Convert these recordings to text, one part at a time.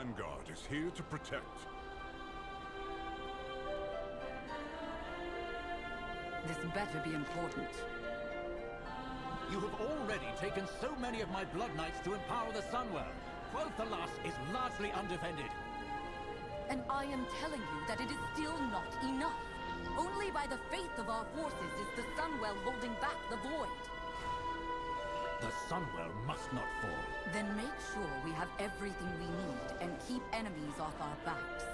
vanguard is here to protect. This better be important. You have already taken so many of my Blood Knights to empower the Sunwell. Quothalas is largely undefended. And I am telling you that it is still not enough. Only by the faith of our forces is the Sunwell holding back the Void. The Sunwell must not fall. Then make sure we have everything we need and keep enemies off our backs.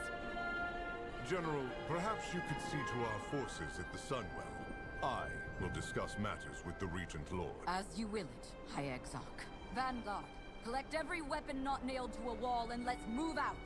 General, perhaps you could see to our forces at the Sunwell. I will discuss matters with the Regent Lord. As you will it, High Exarch. Vanguard, collect every weapon not nailed to a wall and let's move out!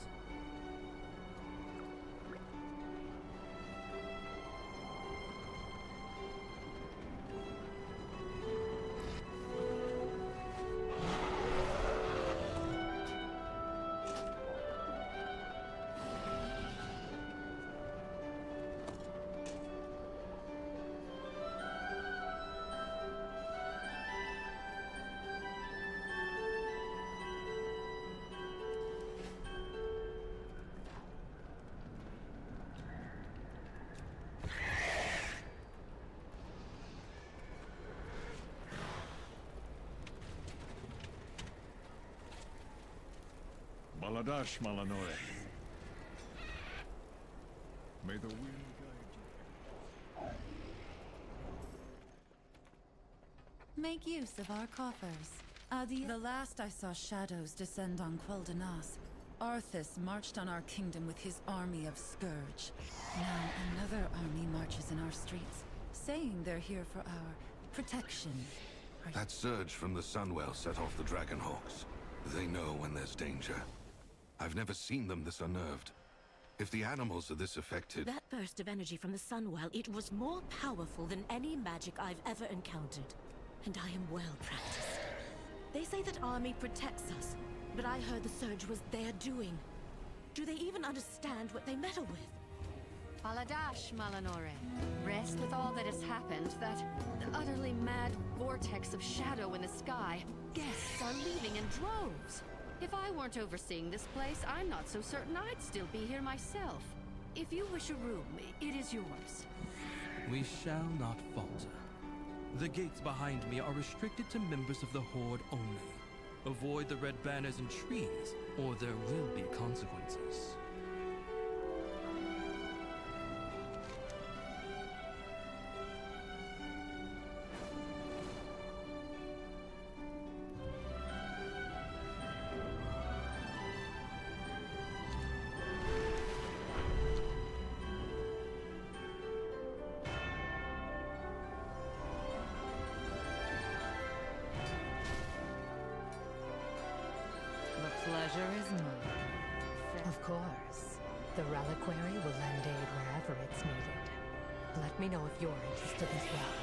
Baladash Malanore. May the wind guide you. Make use of our coffers. The last I saw shadows descend on Quel'Danas, Arthas marched on our kingdom with his army of Scourge. Now another army marches in our streets, saying they're here for our protection. That surge from the Sunwell set off the Dragonhawks. They know when there's danger. I've never seen them this unnerved. If the animals are this affected... That burst of energy from the Sunwell, it was more powerful than any magic I've ever encountered. And I am well practiced. They say that army protects us, but I heard the surge was their doing. Do they even understand what they meddle with? Baladash, Malanore. Rest with all that has happened, that utterly mad vortex of shadow in the sky. Guests are leaving in droves. If I weren't overseeing this place, I'm not so certain I'd still be here myself. If you wish a room, it is yours. We shall not falter. The gates behind me are restricted to members of the Horde only. Avoid the red banners and trees, or there will be consequences. The pleasure is mine. Of course. The reliquary will lend aid wherever it's needed. Let me know if you're interested as well.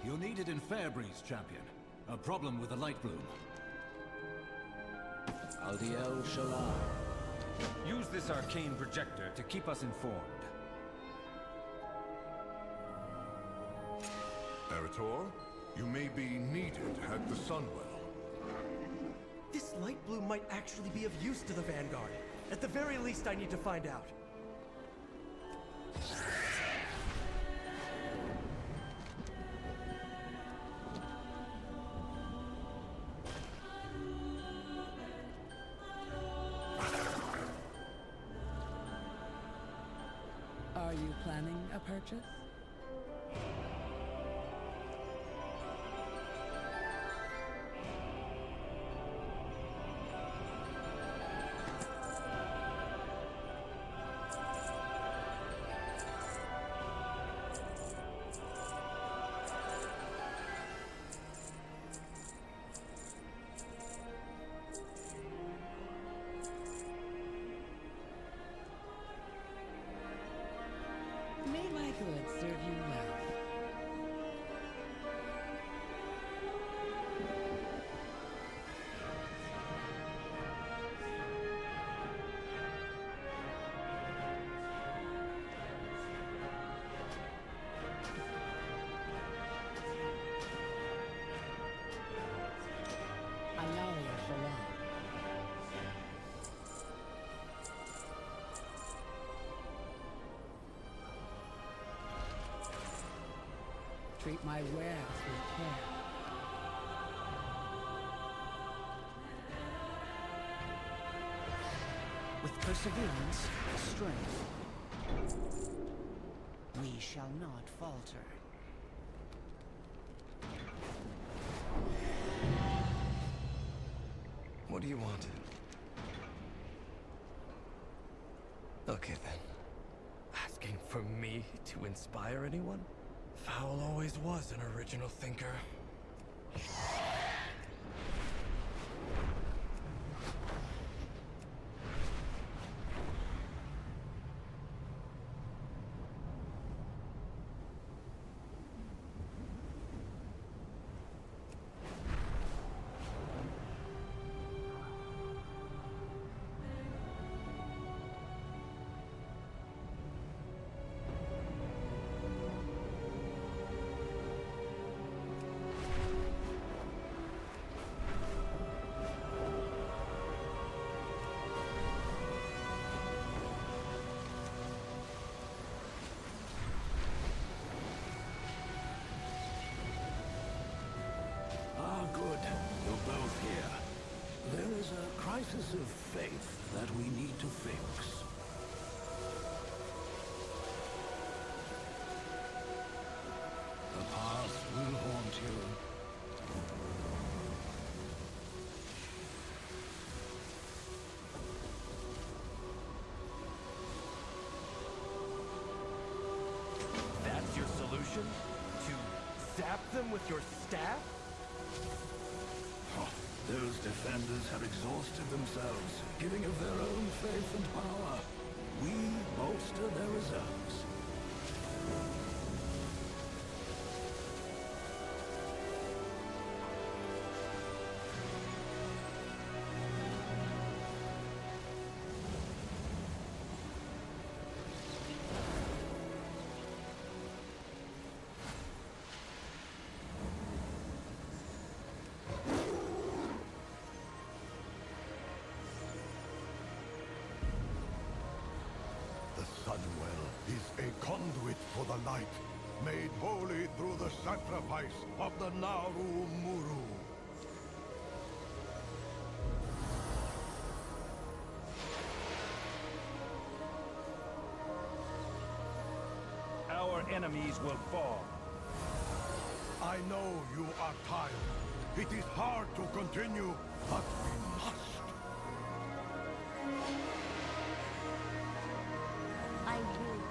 You'll need it in Fairbreeze, champion. A problem with the light bloom. Aldiel Shalar. Use this arcane projector to keep us informed. Eritor, you may be needed at the Sunwell. This light bloom might actually be of use to the Vanguard. At the very least, I need to find out. Are you planning a purchase? May my goods serve my wares with care. With perseverance, strength, we shall not falter. What do you want? Okay then. Asking for me to inspire anyone? Fowl always was an original thinker. Crisis of faith that we need to fix. The past will haunt you. That's your solution? To zap them with your staff? Those defenders have exhausted themselves, giving of their own faith and power. We bolster their reserves. Conduit for the light, made holy through the sacrifice of the Naru Muru. Our enemies will fall. I know you are tired. It is hard to continue, but we must. I will.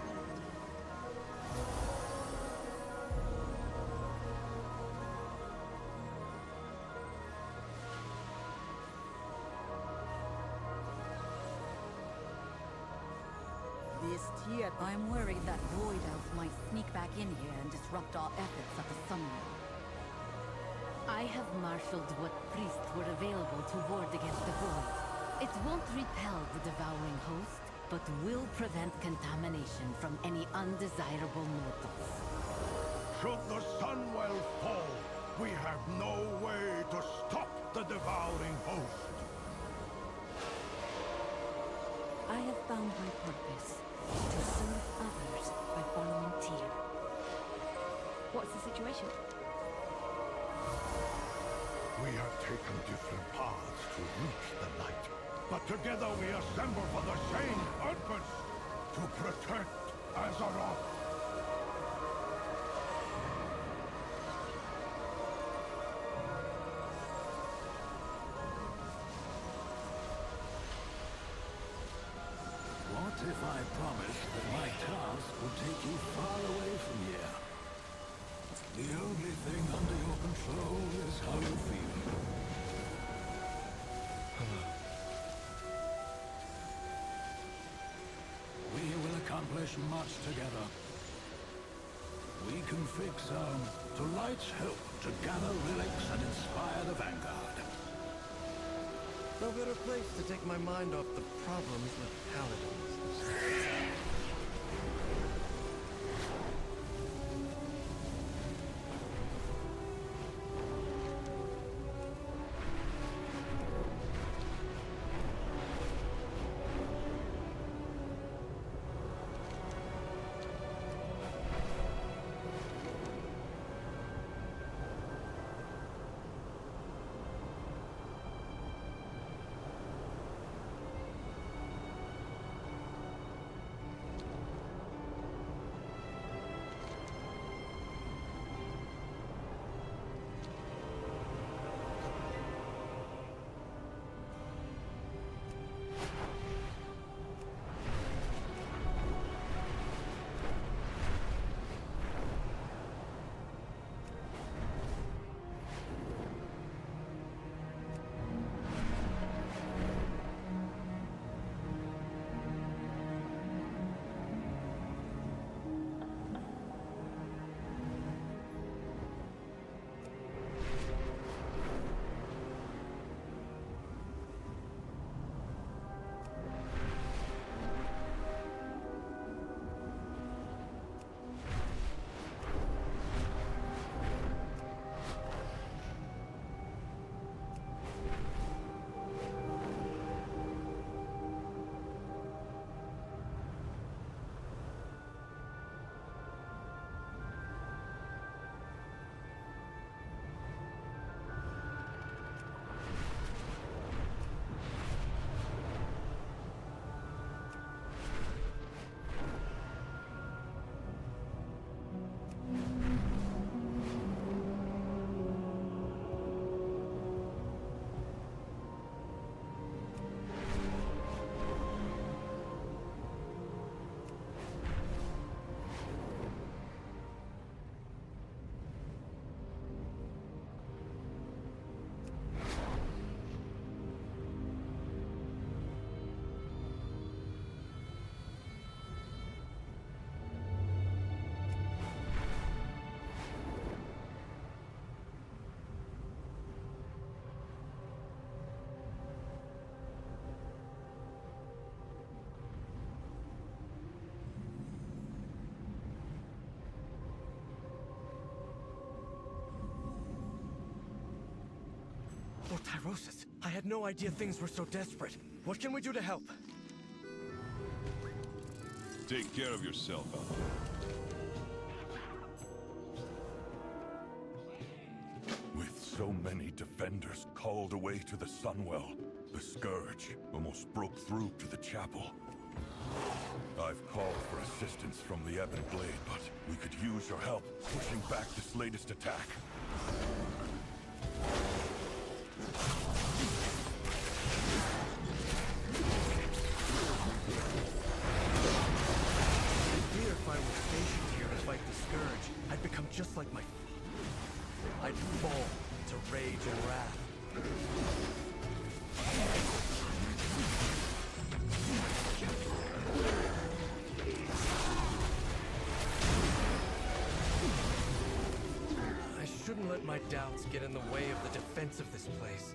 This tier, I'm worried that Void Elf might sneak back in here and disrupt our efforts at the Sunwell. I have marshaled what priests were available to ward against the Void. It won't repel the devouring host, but will prevent contamination from any undesirable mortals. Should the Sunwell fall, we have no way to stop the devouring host. I have found my purpose. To serve others by following Tyr. What's the situation? We have taken different paths to reach the light, but together we assemble for the same purpose, to protect Azeroth. What if I promised that my task would take you far away from here? The only thing under your control is how you feel. We will accomplish much together. We can fix to Light's help to gather relics and inspire the Vanguard. No better place to take my mind off the problems with Paladins. Tyrosus. I had no idea things were so desperate. What can we do to help? Take care of yourself, Alpha. With so many defenders called away to the Sunwell, the Scourge almost broke through to the chapel. I've called for assistance from the Ebon Blade, but we could use your help pushing back this latest attack. I fear if I were stationed here to fight the Scourge, I'd become just like my father. I'd fall to rage and wrath. I shouldn't let my doubts get in the way of the defense of this place.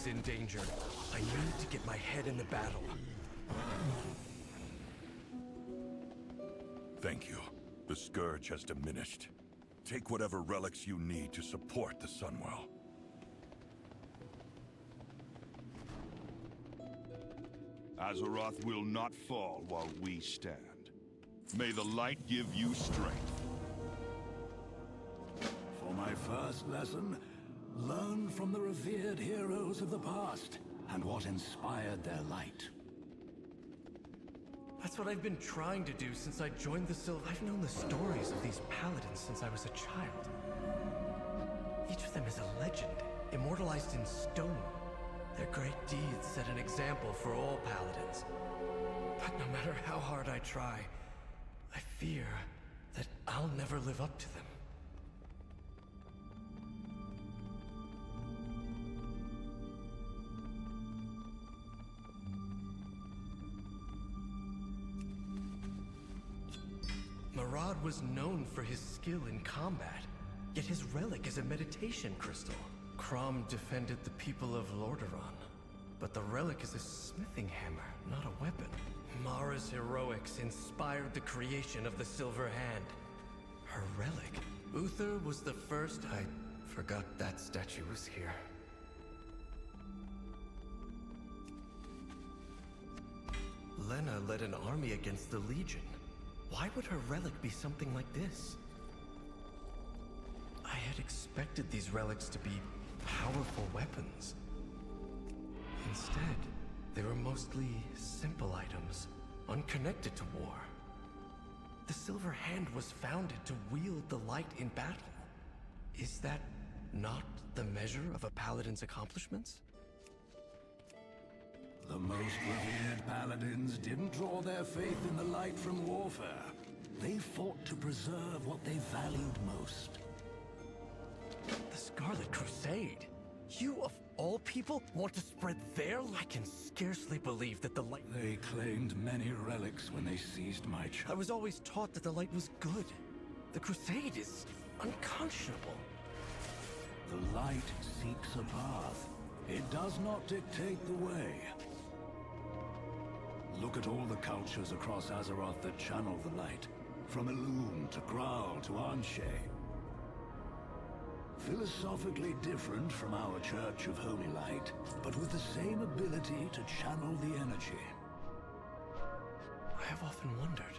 In danger. I need to get my head in the battle. Thank you. The Scourge has diminished. Take whatever relics you need to support the Sunwell. Azeroth will not fall while we stand. May the light give you strength. For my first lesson, learn from the revered heroes of the past and what inspired their light. That's what I've been trying to do since I joined the Silver. I've known the stories of these paladins since I was a child. Each of them is a legend, immortalized in stone. Their great deeds set an example for all paladins. But no matter how hard I try, I fear that I'll never live up to them. Marad was known for his skill in combat, yet his relic is a meditation crystal. Crom defended the people of Lordaeron, but the relic is a smithing hammer, not a weapon. Mara's heroics inspired the creation of the Silver Hand. Her relic. Uther was the first. I forgot that statue was here. Lena led an army against the Legion. Why would her relic be something like this? I had expected these relics to be powerful weapons. Instead, they were mostly simple items, unconnected to war. The Silver Hand was founded to wield the light in battle. Is that not the measure of a paladin's accomplishments? The most revered paladins didn't draw their faith in the light from warfare. They fought to preserve what they valued most. The Scarlet Crusade? You, of all people, want to spread their light? I can scarcely believe that the light... They claimed many relics when they seized my child. I was always taught that the light was good. The Crusade is unconscionable. The light seeks a path. It does not dictate the way. Look at all the cultures across Azeroth that channel the light. From Elune to Graal to Anshe. Philosophically different from our Church of Holy Light, but with the same ability to channel the energy. I have often wondered.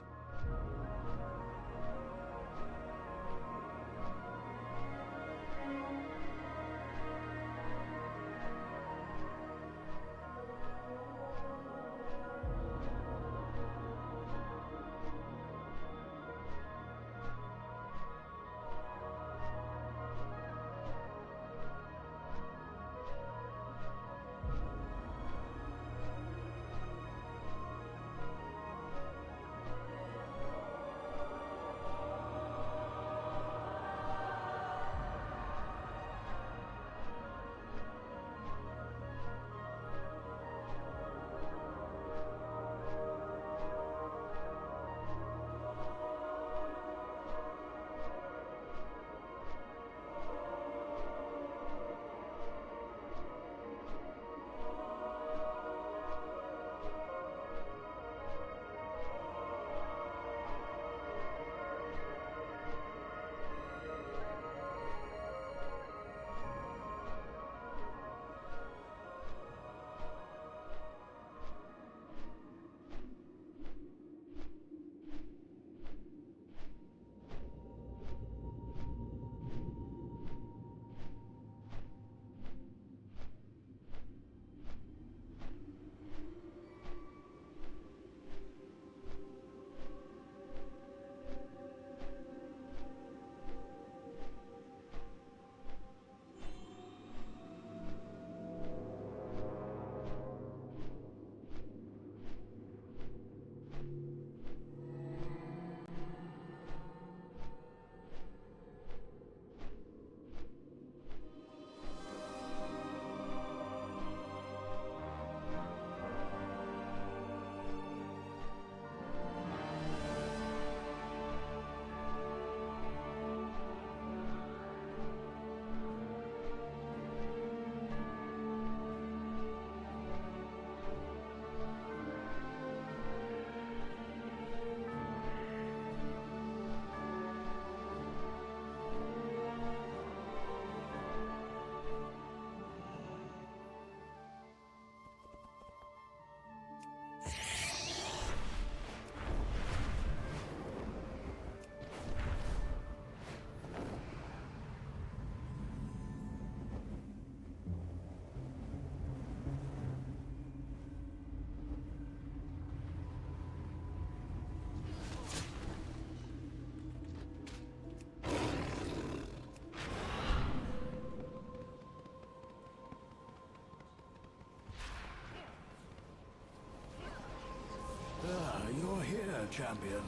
You're here, champion.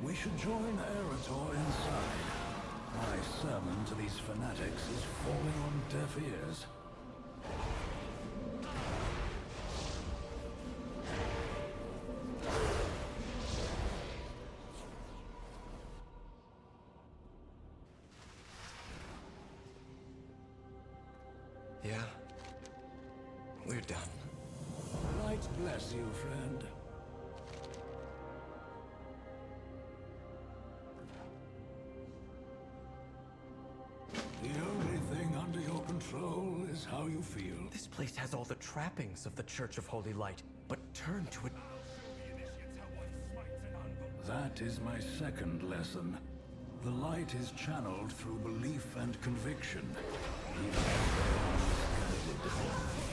We should join Eretor inside. My sermon to these fanatics is falling on deaf ears. Yeah. We're done. Light bless you, friend. The only thing under your control is how you feel. This place has all the trappings of the Church of Holy Light, but turned to it. That is my second lesson. The light is channeled through belief and conviction, even if they are misguided.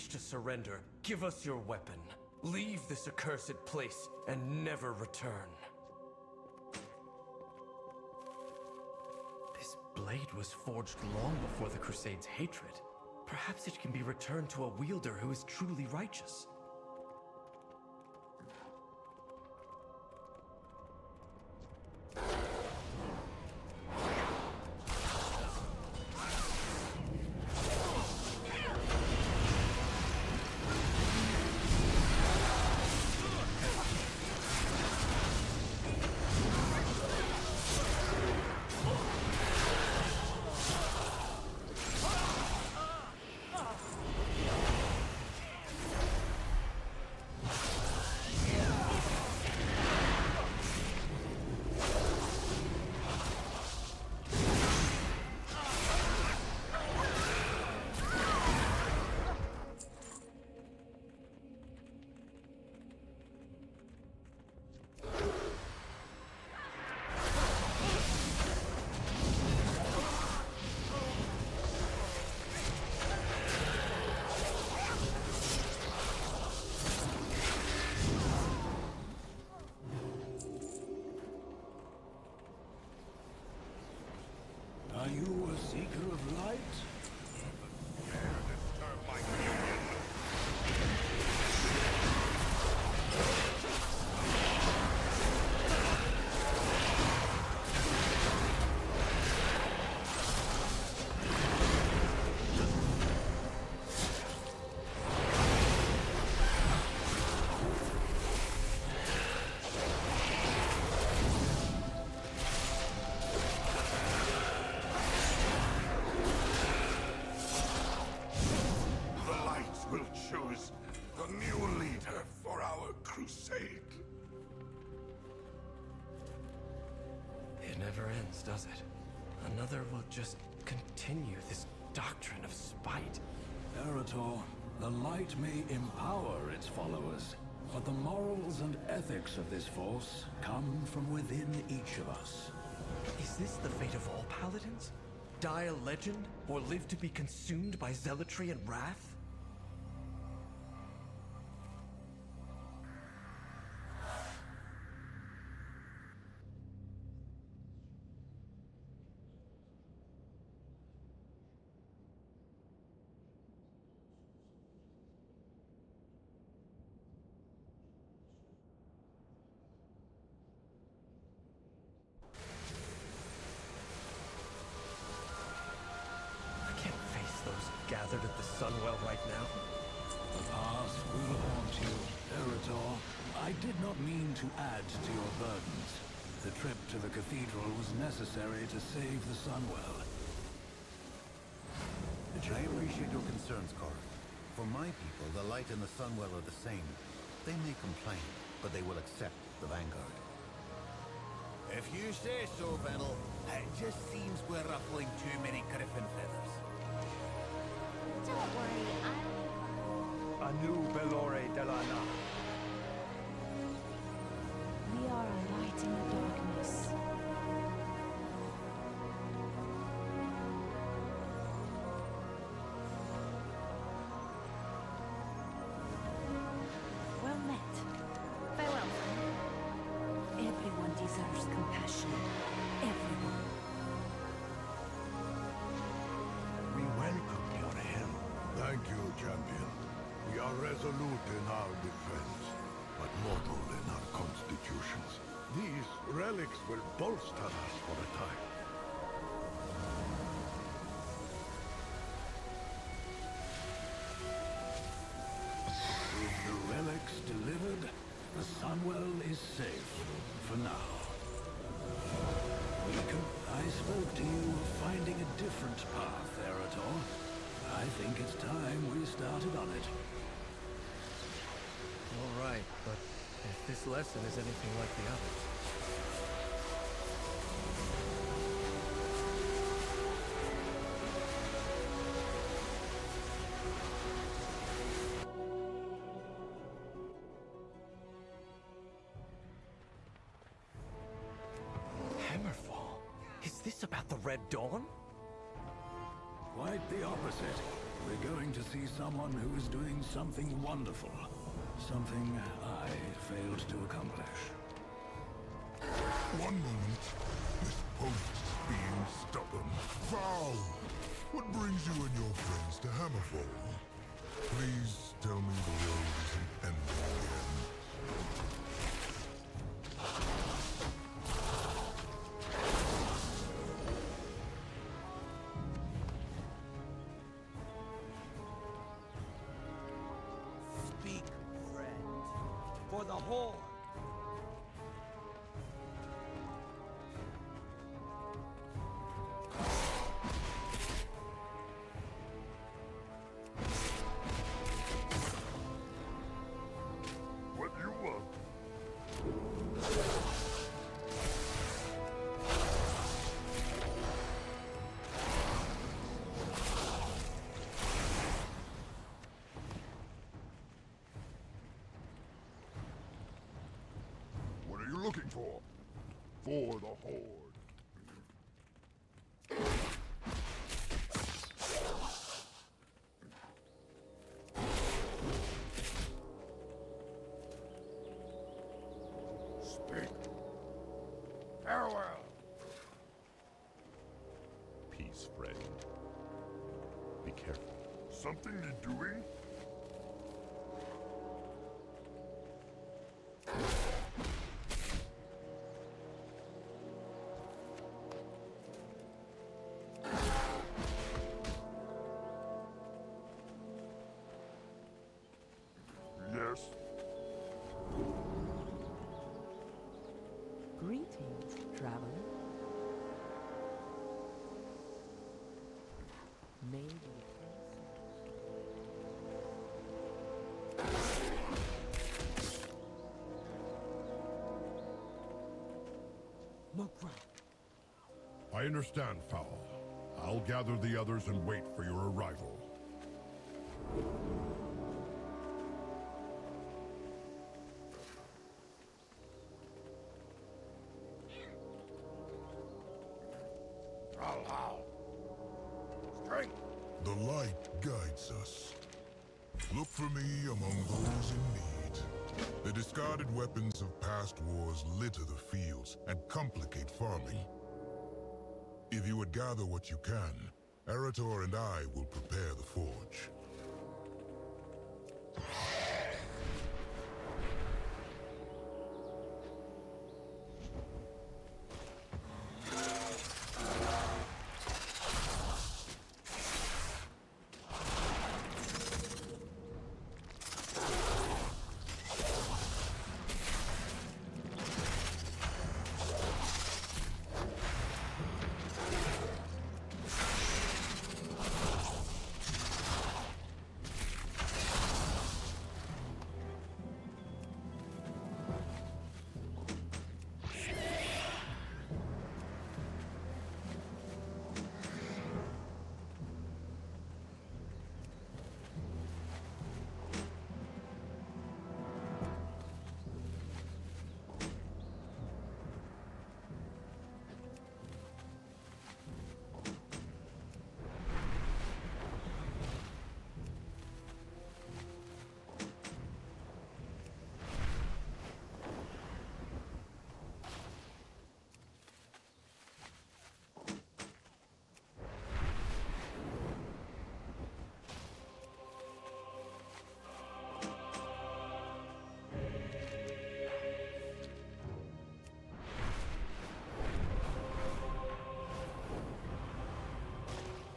wish to surrender, give us your weapon. Leave this accursed place and never return. This blade was forged long before the Crusade's hatred. Perhaps it can be returned to a wielder who is truly righteous. Are you a seeker of light? Does it? Another will just continue this doctrine of spite. Eretor, the light may empower its followers, but the morals and ethics of this force come from within each of us. Is this the fate of all paladins? Die a legend, or live to be consumed by zealotry and wrath? Gathered at the Sunwell right now? The past will haunt you, Eretor. I did not mean to add to your burdens. The trip to the cathedral was necessary to save the Sunwell. I appreciate your concerns, Corin. For my people, the light and the Sunwell are the same. They may complain, but they will accept the Vanguard. If you say so, Venel. It just seems we're ruffling too many griffin feathers. Don't worry, Anu Belore Delana. We are a light in the darkness. Well met. Farewell, friend. Everyone deserves compassion. Everyone. We welcome your help. Thank you, champion. We are resolute in our defense, but mortal in our constitutions. These relics will bolster us for a time. With the relics delivered, the Sunwell is safe for now. I spoke to you of finding a different path, Eretor. I think it's time we started on it. All right, but if this lesson is anything like the others... Hammerfall? Is this about the Red Dawn? Quite the opposite. We're going to see someone who is doing something wonderful. Something I failed to accomplish. One moment. This post is being stubborn. Foul! What brings you and your friends to Hammerfall? Please tell me the road isn't ending again. Speak, friend. For the Horde. What do you want? What are you looking for? For the Horde. Speak. Farewell. Peace, friend. Be careful. Something you're doing? Yes. Greetings, traveler. Maybe. Look round. I understand, Fowl. I'll gather the others and wait for your arrival. Strength. The light guides us. Look for me among those in need. The discarded weapons of past wars litter the fields and complicate farming. If you would gather what you can, Arator and I will prepare the forge.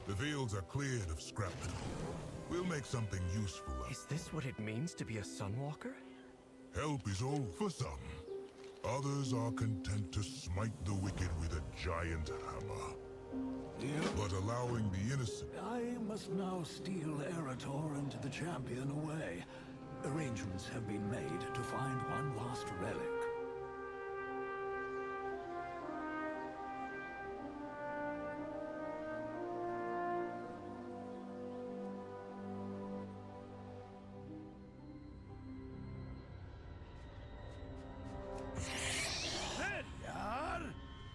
The fields are cleared of scrap metal. We'll make something useful of it. Is this what it means to be a Sunwalker? Help is all for some. Others are content to smite the wicked with a giant hammer. But allowing the innocent... I must now steal Arator and the champion away. Arrangements have been made to find one lost relic. Yar!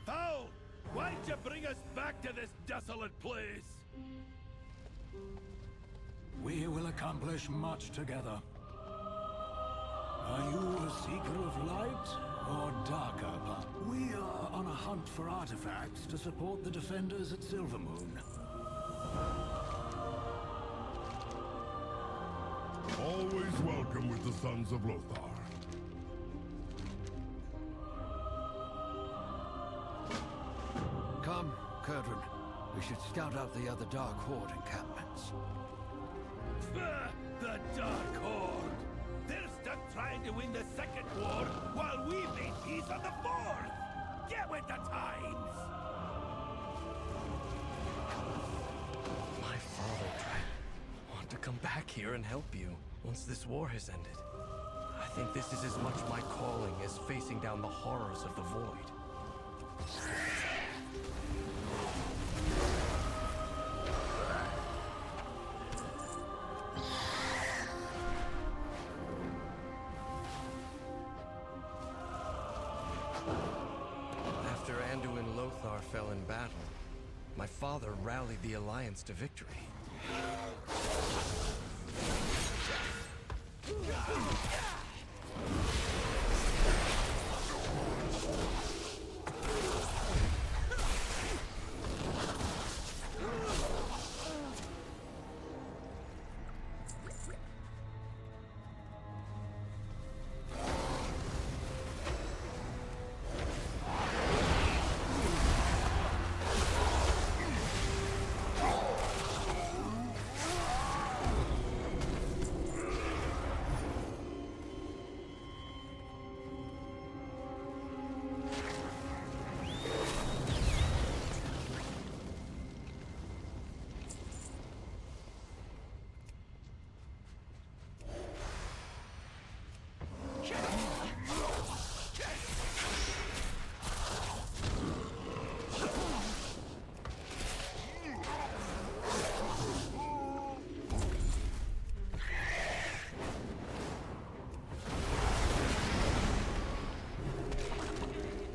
Foul! Why'd you bring us back to this desolate place? We will accomplish much together. Are you a seeker of light or darker path? We are on a hunt for artifacts to support the defenders at Silvermoon. Always welcome with the Sons of Lothar. Come, Kurdran. We should scout out the other Dark Horde encampments. The Dark Horde! They're stuck trying to win the second war while we made peace on the fourth! Get with the times! My father want to come back here and help you once this war has ended. I think this is as much my calling as facing down the horrors of the Void. After Anduin Lothar fell in battle, my father rallied the Alliance to victory.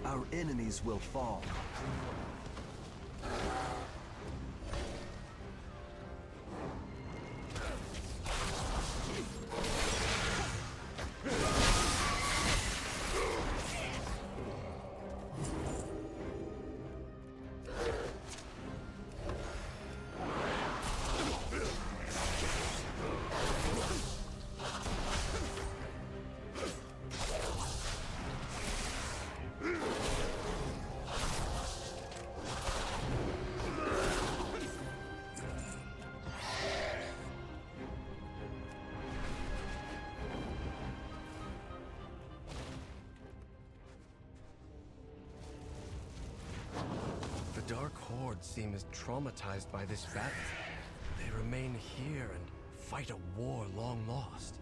Our enemies will fall. The Dark Horde seem as traumatized by this battle. They remain here and fight a war long lost.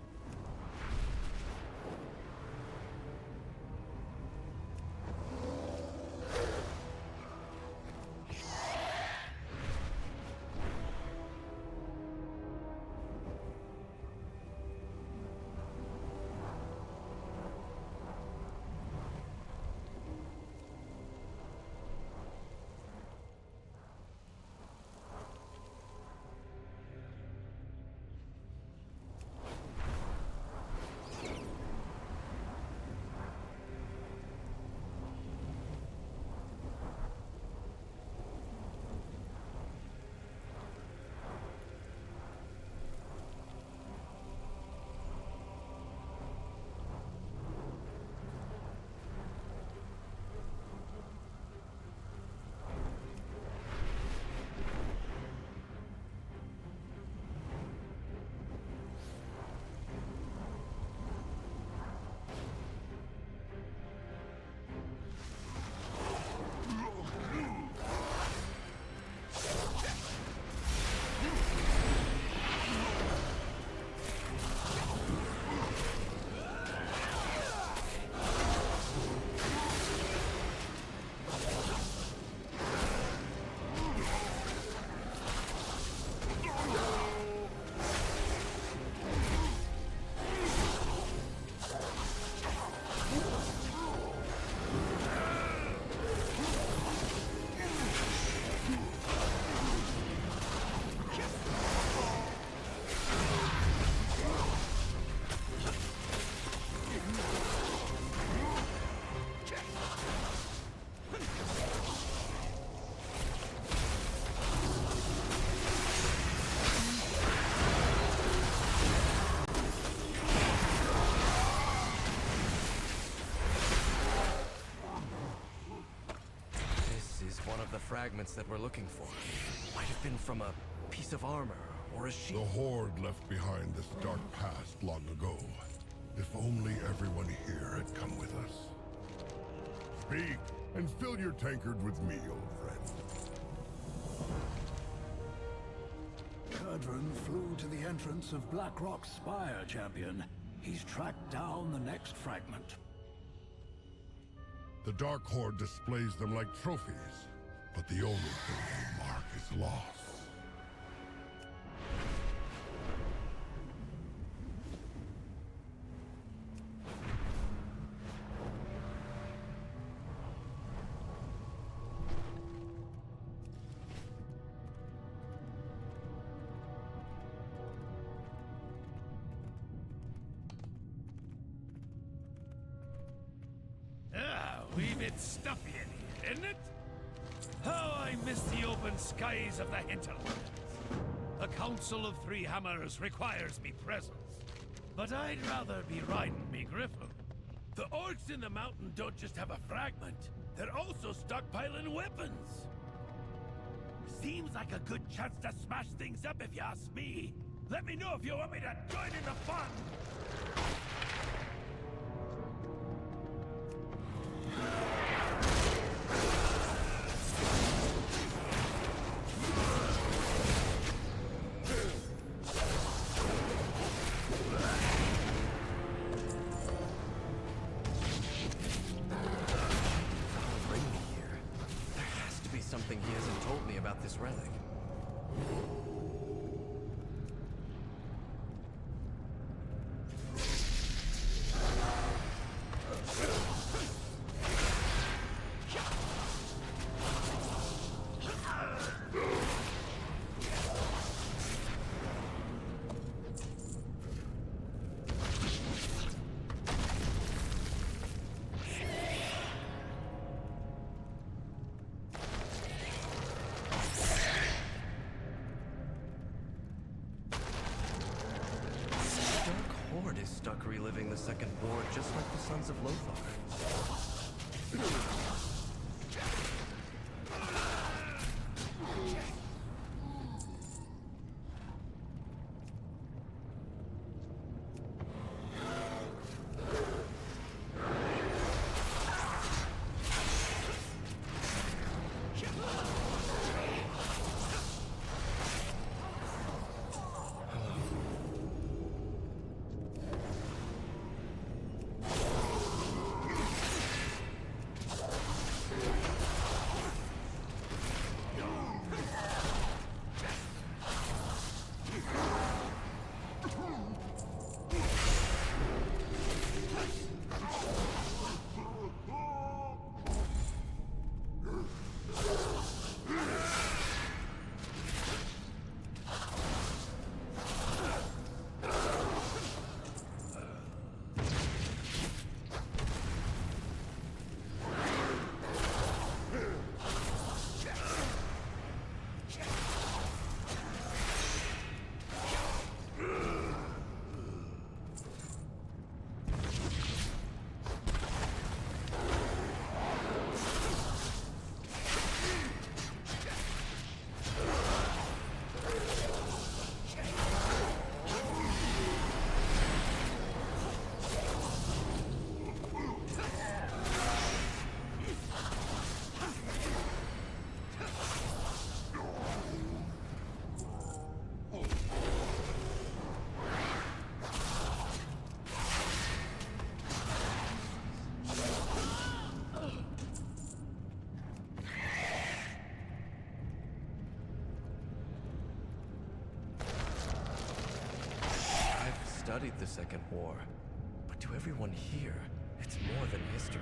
fragments that we're looking for. Might have been from a piece of armor or a shield. The Horde left behind this dark past long ago. If only everyone here had come with us. Speak, and fill your tankard with me, old friend. Kurdran flew to the entrance of Blackrock's spire, champion. He's tracked down the next fragment. The Dark Horde displays them like trophies, but the only thing they mark is loss. Wee bit stuffy in here, isn't it? How I miss the open skies of the hinterlands. A council of 3 hammers requires me presence, but I'd rather be riding me griffin. The orcs in the mountain don't just have a fragment, they're also stockpiling weapons. Seems like a good chance to smash things up if you ask me. Let me know if you want me to join in the fun. Something he hasn't told me about this relic. Is stuck reliving the Second War just like the Sons of Lothar. Studied the Second War, but to everyone here, it's more than history.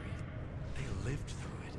They lived through it.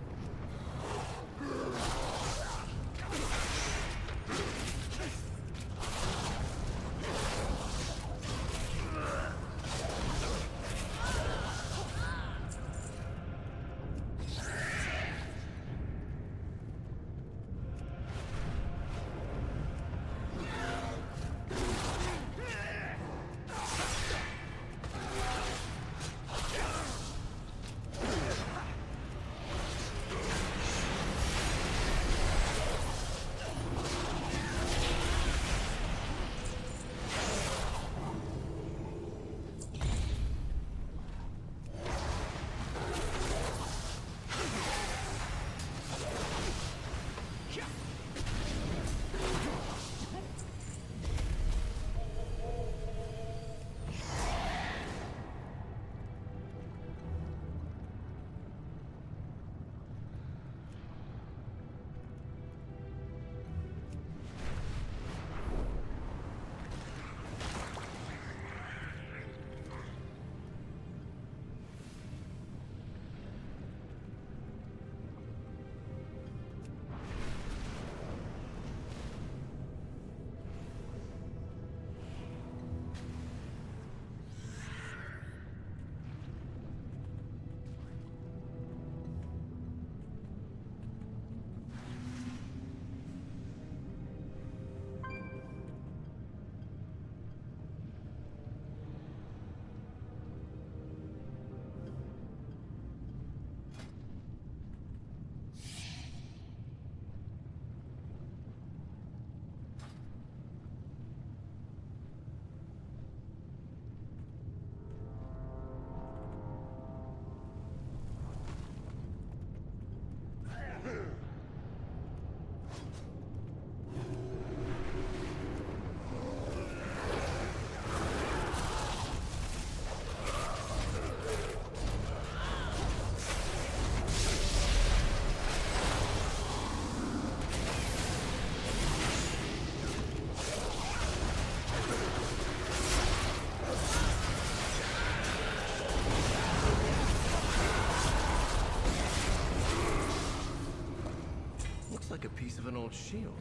like a piece of an old shield.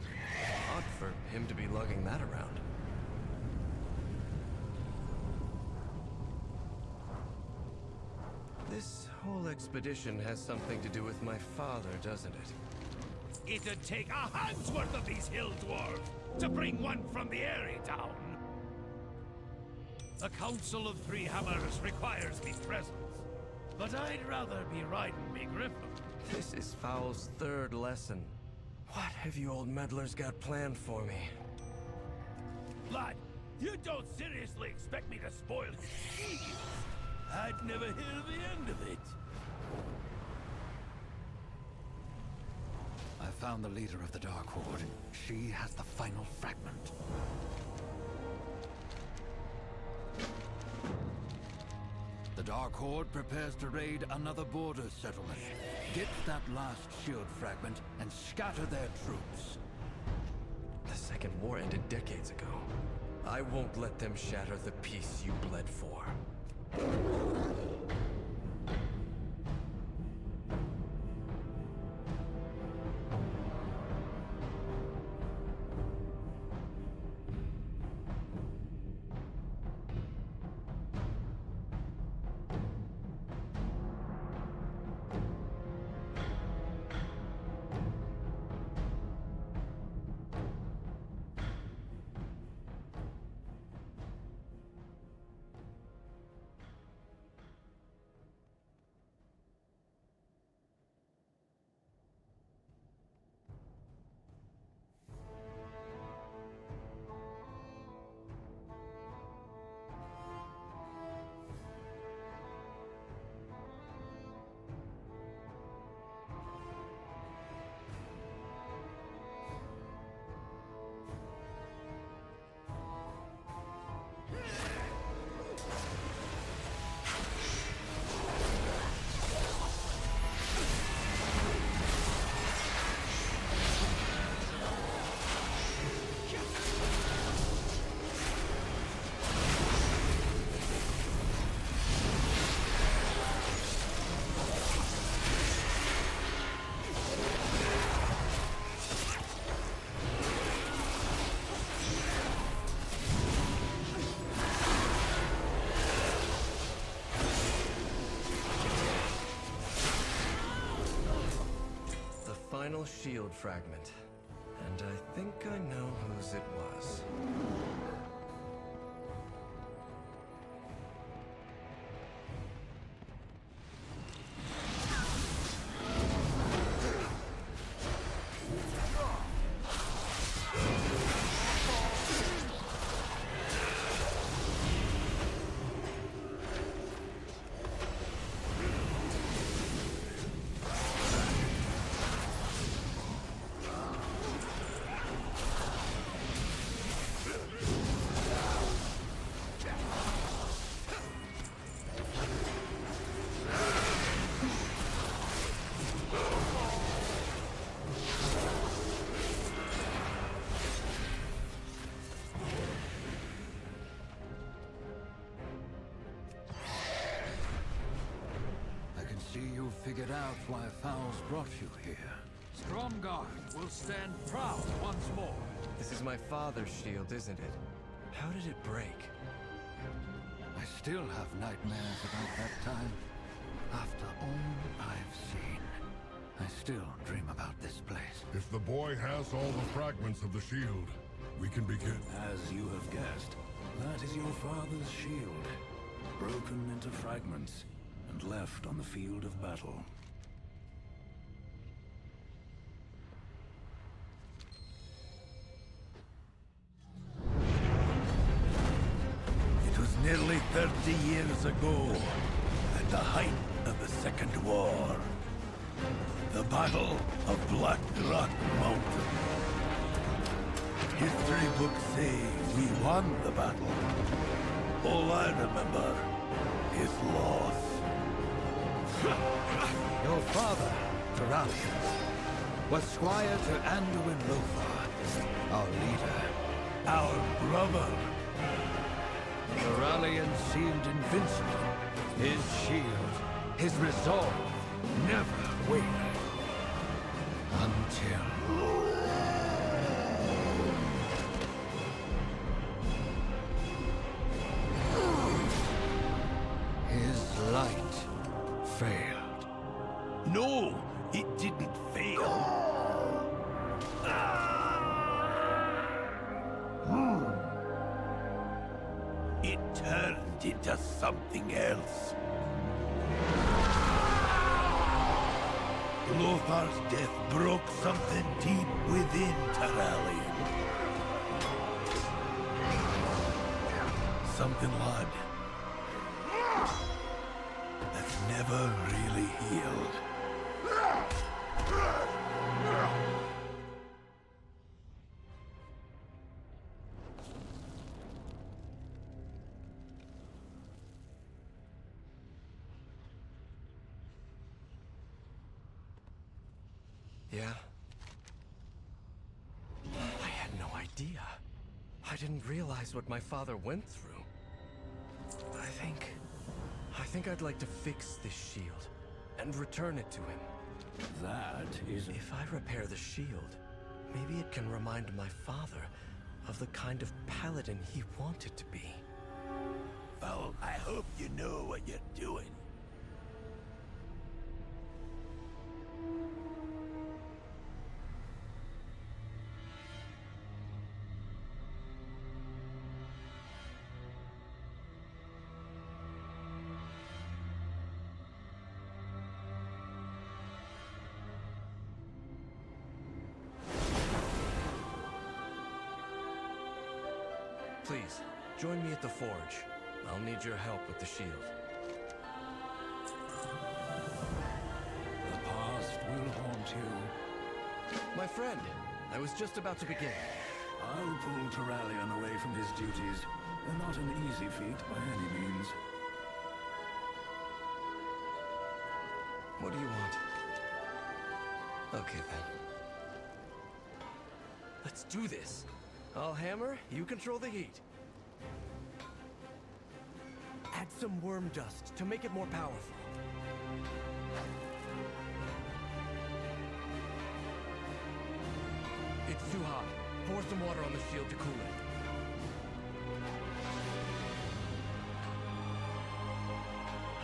Odd for him to be lugging that around. This whole expedition has something to do with my father, doesn't it? It'd take a hand's worth of these hill dwarves to bring one from the Airy down. The Council of Three Hammers requires me presence, but I'd rather be riding me griffin. This is Foul's third lesson. What have you old meddlers got planned for me? Lad, you don't seriously expect me to spoil his schemes? I'd never hear the end of it. I found the leader of the Dark Horde. She has the final fragment. The Dark Horde prepares to raid another border settlement. Get that last shield fragment and scatter their troops. The Second War ended decades ago. I won't let them shatter the peace you bled for. Final shield fragment. And I think I know whose it was. Figured out why Foul's brought you here. Stromgarde will stand proud once more. This is my father's shield, isn't it? How did it break? I still have nightmares about that time. After all I've seen, I still dream about this place. If the boy has all the fragments of the shield, we can begin. As you have guessed, that is your father's shield. Broken into fragments and left on the field of battle. It was nearly 30 years ago, at the height of the Second War. The Battle of Black Rock Mountain. History books say we won the battle. All I remember is loss. Your father, Haranir, was squire to Anduin Lothar, our leader. Our brother. Haranir seemed invincible. His shield, his resolve, never wavered. Until... his light failed. No, it didn't fail. It turned into something else. Lothar's death broke something deep within Terralion. Something blood that's never really healed. Yeah? I had no idea. I didn't realize what my father went through. I think I'd like to fix this shield and return it to him. That is... If I repair the shield, maybe it can remind my father of the kind of paladin he wanted to be. Well, I hope you know what you're doing. Please, join me at the forge. I'll need your help with the shield. The past will haunt you. My friend, I was just about to begin. I'll pull Terralion away from his duties. Not an easy feat by any means. What do you want? Okay then. Let's do this. I'll hammer, you control the heat. Add some worm dust to make it more powerful. It's too hot. Pour some water on the shield to cool it.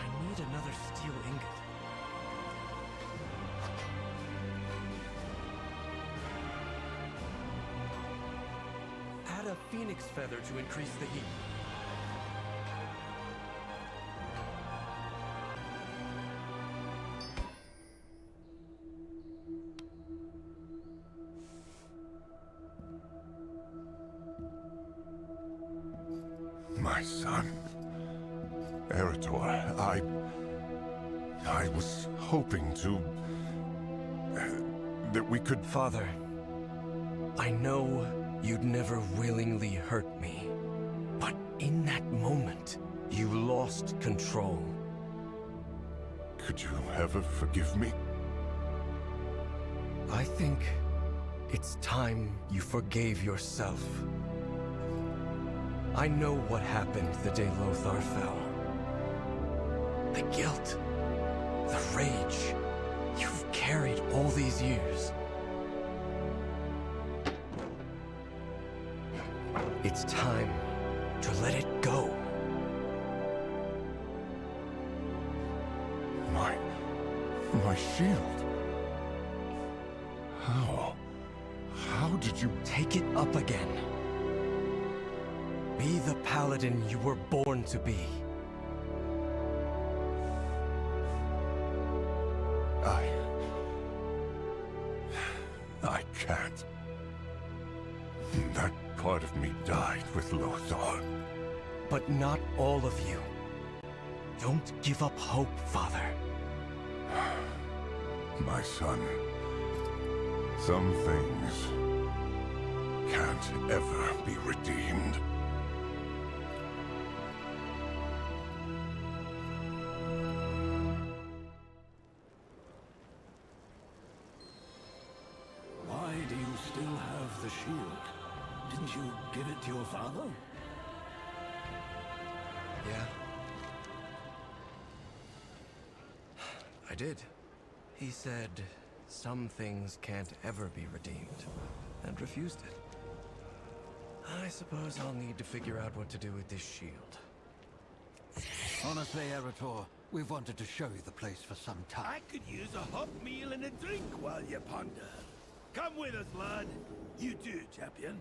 I need another steel ingot. Add a phoenix feather to increase the heat. My son, Eretor, I was hoping to... that we could... Father, I know you'd never willingly hurt me, but in that moment, you lost control. Could you ever forgive me? I think it's time you forgave yourself. I know what happened the day Lothar fell. The guilt, the rage you've carried all these years. It's time to let it go. My shield? How did you... Take it up again. Be the paladin you were born to be. I can't. That part of me died with Lothar. But not all of you. Don't give up hope, Father. My son, some things can't ever be redeemed. Why do you still have the shield? Didn't you give it to your father? Yeah. I did. He said, some things can't ever be redeemed, and refused it. I suppose I'll need to figure out what to do with this shield. Honestly, Erator, we've wanted to show you the place for some time. I could use a hot meal and a drink while you ponder. Come with us, lad. You too, champion.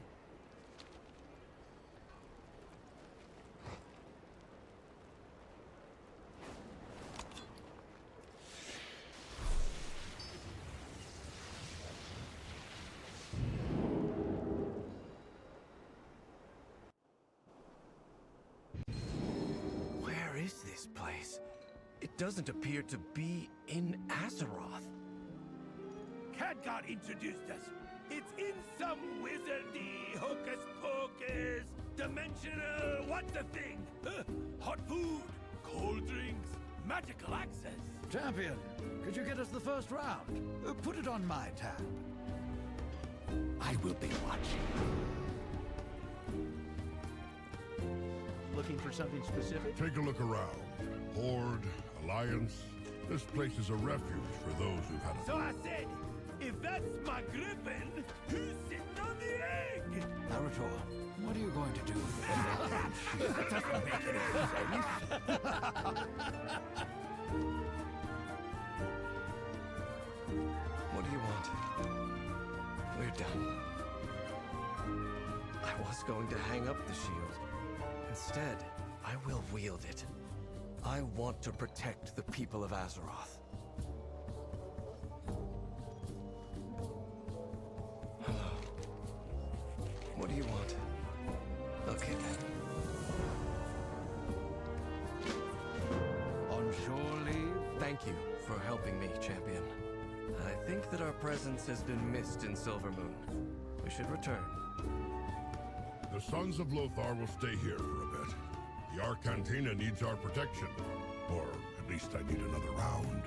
Where is this place? It doesn't appear to be in Azeroth. Khadgar introduced us. It's in some wizardy, hocus-pocus, dimensional, what's the thing? Hot food, cold drinks, magical access. Champion, could you get us the first round? Put it on my tab. I will be watching. Looking for something specific? Take a look around. Horde, Alliance. This place is a refuge for those who've had a... So I said, if that's my griffin, who's sitting on the egg? Naruto, what are you going to do with That doesn't make any sense. What do you want? We're done. I was going to hang up the shield. Instead, I will wield it. I want to protect the people of Azeroth. Hello. What do you want? Okay then. On shore leave? Thank you for helping me, champion. I think that our presence has been missed in Silvermoon. We should return. The Sons of Lothar will stay here for a bit. The Arcantina needs our protection. Or at least I need another round.